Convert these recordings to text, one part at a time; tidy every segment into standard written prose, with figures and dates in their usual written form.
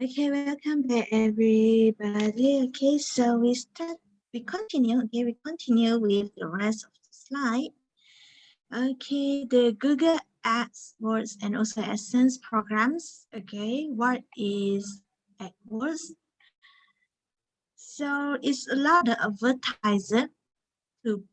Okay, welcome back everybody. Okay, so we continue with the rest of the slide. Okay, the Google AdWords and also AdSense programs. Okay, what is AdWords? So it's allow the advertiser to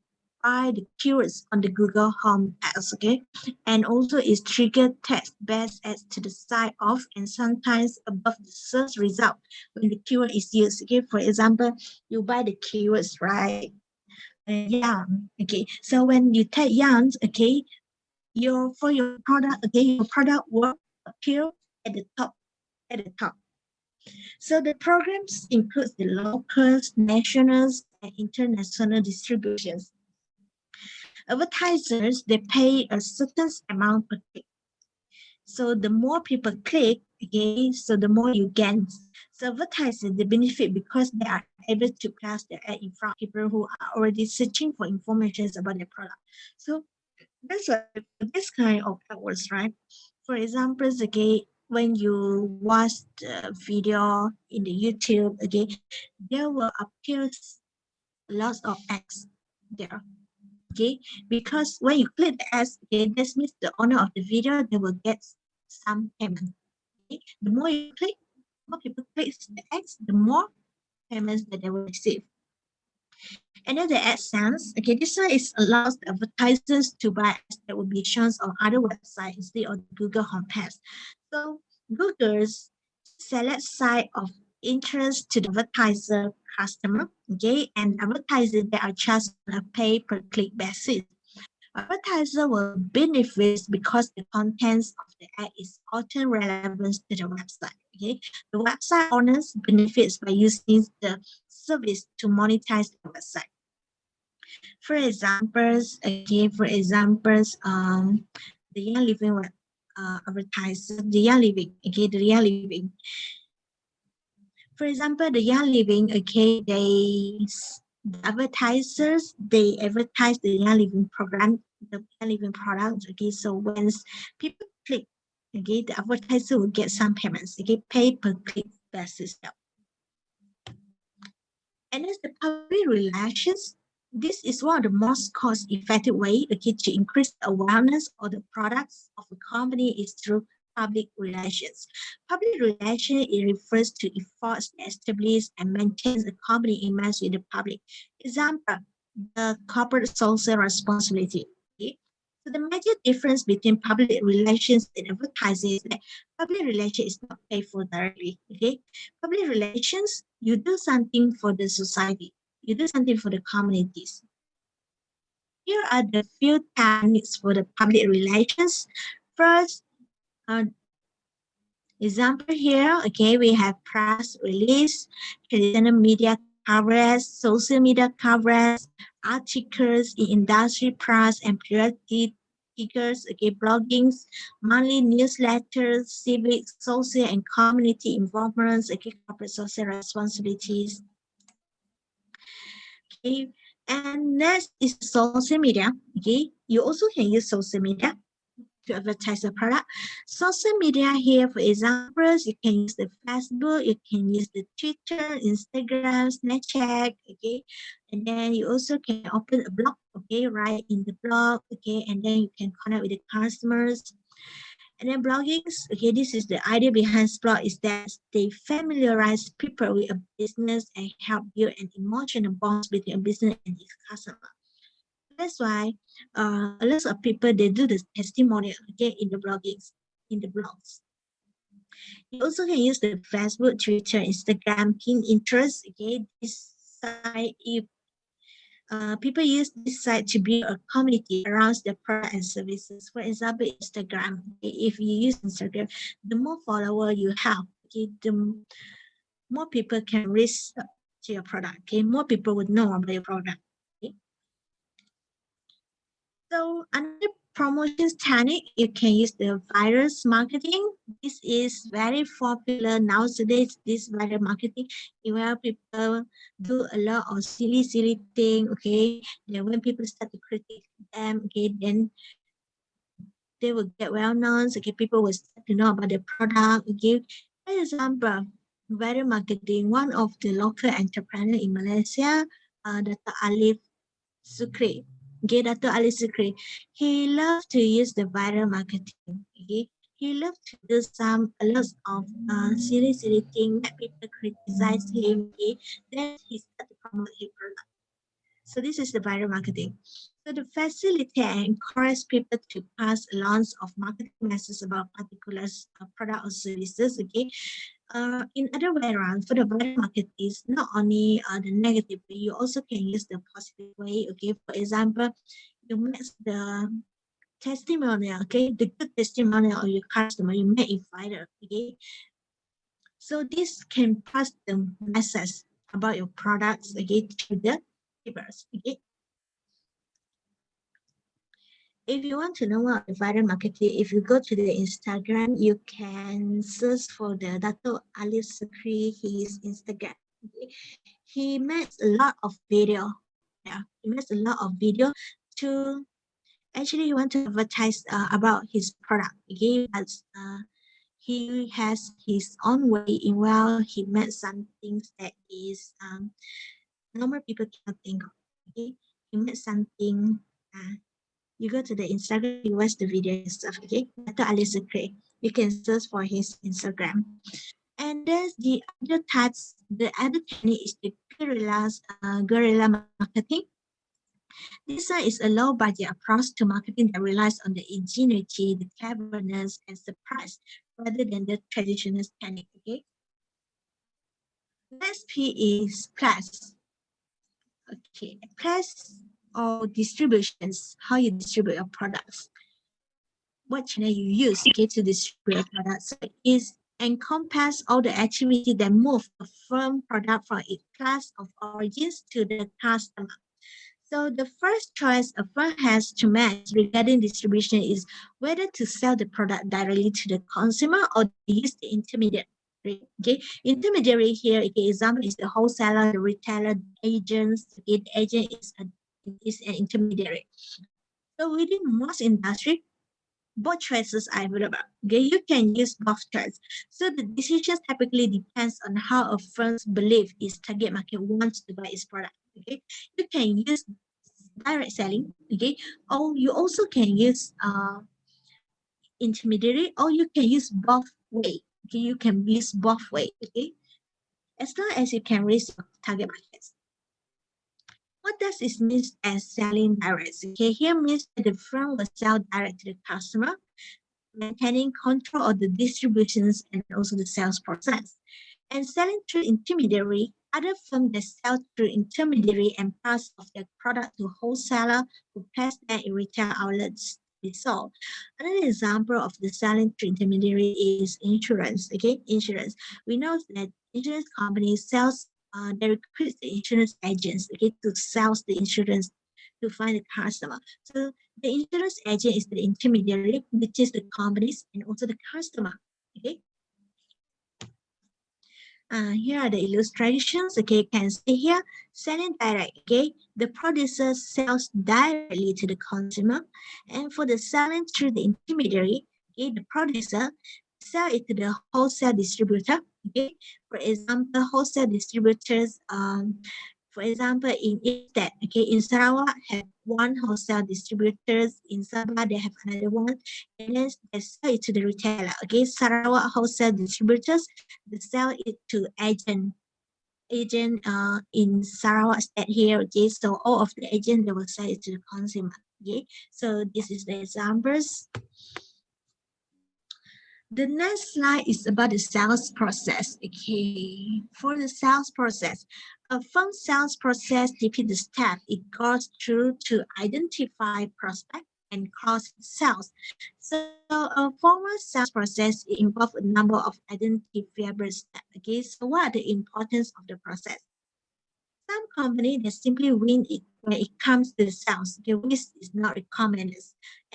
buy the keywords on the Google Home ads, okay? And also it's trigger text-based ads to the side of and sometimes above the search result when the keyword is used, okay? For example, you buy the keywords, right? Yarn, okay? So when you type yarns, okay, for your product, okay, your product will appear at the top, So the programs include the local, national, and international distributions. Advertisers, they pay a certain amount per click. So the more people click, okay, so the more you gain. So advertisers, they benefit because they are able to place their ad in front of people who are already searching for information about their product. So that's what this kind of AdWords, right? For example, okay, when you watch the video in the YouTube, okay, there will appear lots of ads there. Okay, because when you click the ads, okay, this means the owner of the video, they will get some payment. Okay? The more you click, more people click the ads, the more payments that they will receive. And then the AdSense, okay, this one is allows the advertisers to buy ads that will be shown on other websites instead of Google homepage. So Google's select site of interest to the advertiser customer, okay, and advertisers that are charged on a pay per click basis. Advertiser will benefit because the contents of the ad is often relevant to the website. Okay, the website owners benefits by using the service to monetize the website. For examples, the Young Living advertiser, the Young Living, okay, the Young Living. For example, the Young Living, okay, the advertisers, they advertise the Young Living program, the Young Living product, okay, so when people click, okay, the advertiser will get some payments, okay, pay per click basis. And as the public relations, this is one of the most cost-effective way, okay, to increase awareness of the products of a company is through public relations. Public relations, it refers to efforts to establish and maintain a company image with the public. Example, the corporate social responsibility. Okay? So the major difference between public relations and advertising is that public relations is not paid for directly. Okay, public relations, you do something for the society, you do something for the communities. Here are the few techniques for the public relations. First, Example here, okay, we have press release, traditional media coverage, social media coverage, articles in industry press and periodic figures, okay, bloggings, monthly newsletters, civic, social, and community involvements, okay, corporate social responsibilities. Okay, and next is social media. Okay, you also can use social media to advertise a product. Social media here, for examples, you can use the Facebook, you can use the Twitter, Instagram, Snapchat, okay, and then you also can open a blog, okay, write in the blog, okay, and then you can connect with the customers. And then bloggings, okay, this is the idea behind blog is that they familiarize people with a business and help build an emotional bonds between a business and its customer. That's why a lot of people they do the testimonial, okay, in the bloggings, in the blogs. You also can use the Facebook, Twitter, Instagram, Pinterest. Okay, this site if people use this site to build a community around their product and services. For example, Instagram. Okay, if you use Instagram, the more follower you have, okay, the more people can reach to your product. Okay, more people would know about your product. Okay? So another promotions technique, you can use the virus marketing. This is very popular nowadays, this viral marketing, where people do a lot of silly thing, okay? Then when people start to critique them, okay, then they will get well known, okay, people will start to know about the product, okay? For example, viral marketing, one of the local entrepreneur in Malaysia, Dr. Alif Sukri. Okay, Dr. Ali Sukri. He loved to use the viral marketing. Okay, he loved to do a lot of silly things that people criticize him. Okay, then he started to promote his product. So this is the viral marketing. So the facilitate and encourage people to pass along of marketing messages about particular product or services. Okay, in other way around, for the viral market is not only the negative way, you also can use the positive way. Okay, for example, you mix the testimonial, okay, the good testimonial of your customer, you make it viral. Okay, so this can pass the message about your products, okay, to the viewers. Okay, if you want to know more about viral marketing, if you go to the Instagram, you can search for the Dato Ali Sukri, his Instagram. Okay. He makes a lot of video. Yeah, he makes a lot of video to actually he want to advertise about his product. Okay, but he has his own way in well he made some things that is normal people cannot think of. Okay, he made something. You go to the Instagram, you watch the video and stuff. Okay, Dr. Ali Sukri. You can search for his Instagram. And there's the other types. The other technique is the guerrilla marketing. This is a low budget approach to marketing that relies on the ingenuity, the cleverness, and surprise rather than the traditional technique. Okay. Next P is press. Okay, press or distributions, how you distribute your products. What channel you use, okay, to distribute your product. So it encompass all the activity that move a firm product from its class of origins to the customer. So the first choice a firm has to make regarding distribution is whether to sell the product directly to the consumer or to use the intermediary. Okay, intermediary here, okay, example is the wholesaler, the retailer, the agents. Okay, the agent is an intermediary. So within most industry, both choices are available. Okay, you can use both choices. So the decision typically depends on how a firm's belief its target market wants to buy its product. Okay, you can use direct selling. Okay, or you also can use intermediary, or you can use both way. Okay, you can use both way. Okay, as long as you can reach your target markets. What does it mean as selling direct? Okay, here means that the firm will sell direct to the customer, maintaining control of the distributions and also the sales process. And selling through intermediary, other firms that sell through intermediary and pass of their product to wholesaler who pass them in retail outlets. be sold. Another example of the selling through intermediary is insurance. Okay, insurance. We know that insurance companies sells they recruit the insurance agents, okay, to sell the insurance to find the customer. So the insurance agent is the intermediary, which is the companies and also the customer. Okay. Here are the illustrations. Okay, you can see here, selling direct. Okay, the producer sells directly to the consumer, and for the selling through the intermediary, okay, the producer sell it to the wholesale distributor. Okay, for example, wholesale distributors. For example, in each state, okay, in Sarawak have one wholesale distributors. In Sabah they have another one, and then they sell it to the retailer. Okay, Sarawak wholesale distributors they sell it to agent in Sarawak state here. Okay, so all of the agent they will sell it to the consumer. Okay, so this is the examples. The next slide is about the sales process. Okay, for the sales process, a firm sales process depicts the step it goes through to identify prospect and close sales. So a formal sales process involves a number of identifiable steps. Okay, so what are the importance of the process? Some companies they simply win it when it comes to the sales. The risk is not recommended,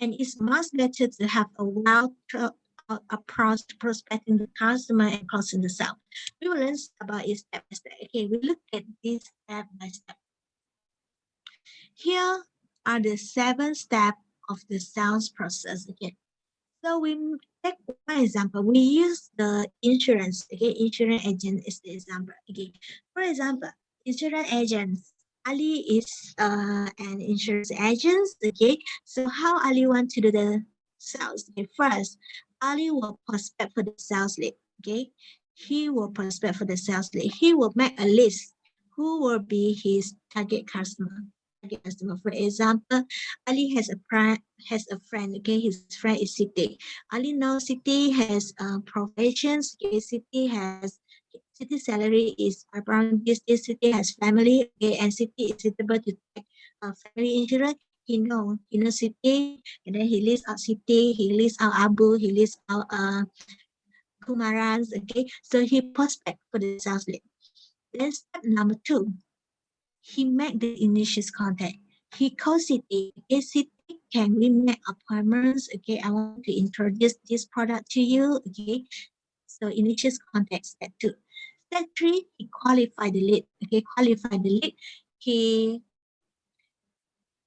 and it's much better to have a well approach to prospecting the customer and closing the sale. We will learn about it step by step. Okay, we look at this step by step. Here are the 7 steps of the sales process. Okay, so we take one example. We use the insurance. Okay, insurance agent is the example. Okay, for example, insurance agents. Ali is an insurance agent. Okay, so how Ali want to do the sales? Okay, first, Ali will prospect for the sales lead. Okay, he will prospect for the sales lead. He will make a list. Who will be his target customer? Target customer. For example, Ali has a friend. Okay, his friend is Siti. Ali knows Siti has professions. Okay, Siti salary is around this. Siti has family. Okay, and Siti is suitable to take family insurance. He knows Siti, and then he lists out Siti. He lists out Abu. He lists out Kumarans. Okay, so he prospect for the sales lead. Then step number 2. He make the initial contact. He calls City. Okay, City, can we make appointments? Okay, I want to introduce this product to you. Okay, so initial contact step 2. Step 3, he qualify the lead. Okay, qualify the lead. He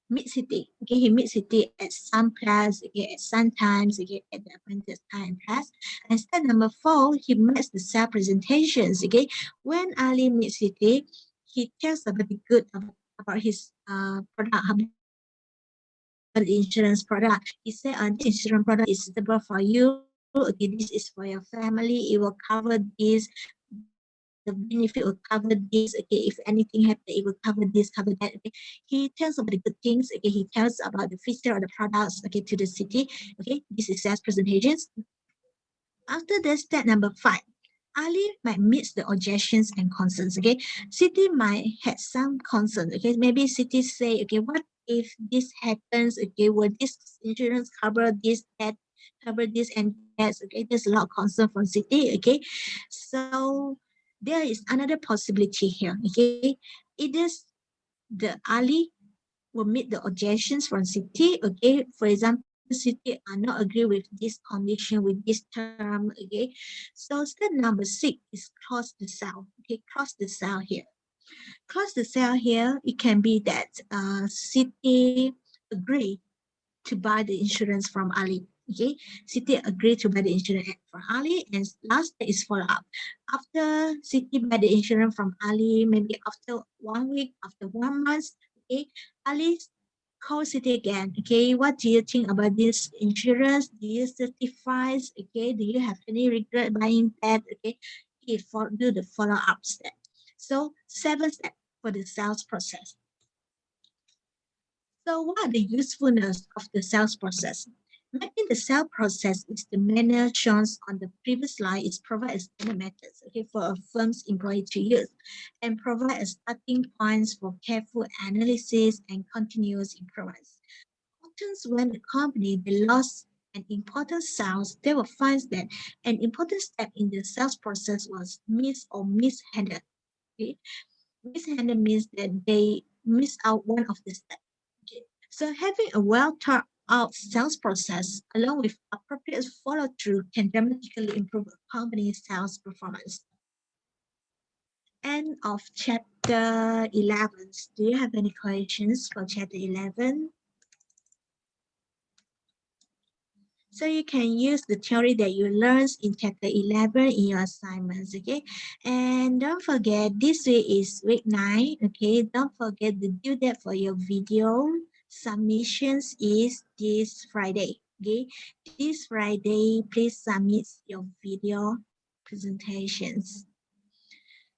meet City. Okay, he meet City at some class. Okay, at some times. Okay, at the appointed time class. And step number 4, he makes the sales presentations. Okay, when Ali meets City, he tells about the good about his product, about the insurance product. He said, this insurance product is suitable for you. Okay, this is for your family. It will cover this. The benefit will cover this. Okay, if anything happens, it will cover this, cover that. Okay, he tells about the good things. Okay, he tells about the feature of the products. Okay, to the city. Okay, this is sales presentations. After that, step number 5. Ali might meet the objections and concerns. Okay, City might have some concerns. Okay, maybe City say, okay, what if this happens? Okay, will this insurance cover this, that, cover this and that? Okay, there's a lot of concern from City. Okay, so there is another possibility here. Okay, it is the Ali will meet the objections from City. Okay, for example, City are not agree with this condition, with this term. Okay, so step number 6 is close the sale. Okay, close the sale here. Close the sale here, it can be that City agree to buy the insurance from Ali. Okay, City agree to buy the insurance for Ali, and last step is follow up. After City buy the insurance from Ali, maybe after 1 week, after 1 month, okay, Ali call City again. Okay, what do you think about this insurance? Do you certify? Okay, do you have any regret buying that? Okay, do the follow up step. So 7 steps for the sales process. So what are the usefulness of the sales process? Mapping the sales process is the manner shown on the previous slide. It provides standard methods, okay, for a firm's employee to use and provide a starting points for careful analysis and continuous improvements. Sometimes when a company they lost an important sales, they will find that an important step in the sales process was missed or mishandled. Okay? Mishandled means that they miss out one of the steps. Okay? So having a well thought out sales process along with appropriate follow through can dramatically improve a company's sales performance. End of chapter 11. Do you have any questions for chapter 11? So you can use the theory that you learned in chapter 11 in your assignments, okay? And don't forget, this week is week 9, okay? Don't forget the due date for your video submissions is this Friday, okay? This Friday, please submit your video presentations.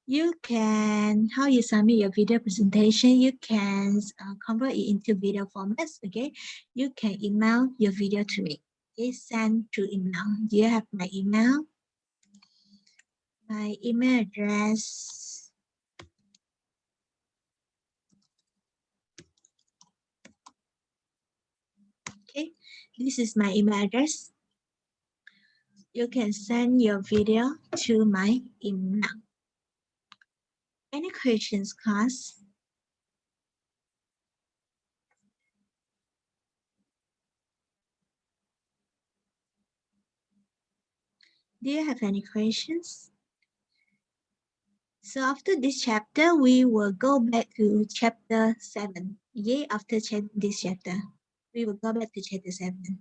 You can, how you submit your video presentation, you can convert it into video formats, okay? You can email your video to me. Okay, send through email. Do you have my email? My email address. Okay, this is my email address. You can send your video to my email. Any questions, class? Do you have any questions? So after this chapter, we will go back to chapter 7. Okay, after this chapter, we will go back to chapter 7.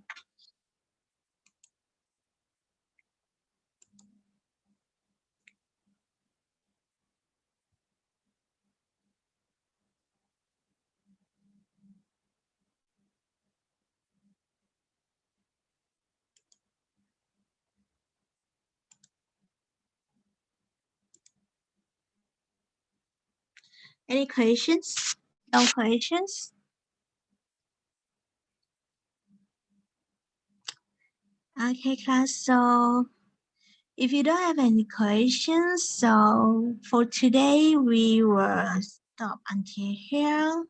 Any questions? No questions? Okay, class. So if you don't have any questions, so for today, we will stop until here.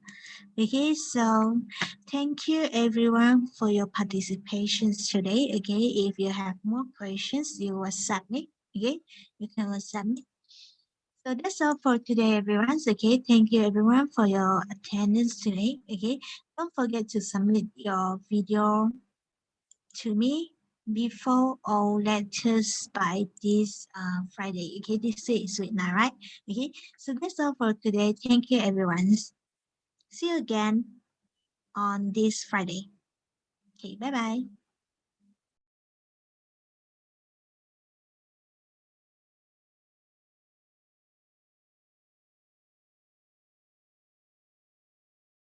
Okay, so thank you everyone for your participation today. Okay, if you have more questions, you will submit. Okay, you can submit. So that's all for today, everyone. Okay, thank you everyone for your attendance today. Okay, don't forget to submit your video to me before or latest by this Friday. Okay, this is week now, right? Okay, so that's all for today. Thank you, everyone. See you again on this Friday. Okay, bye bye.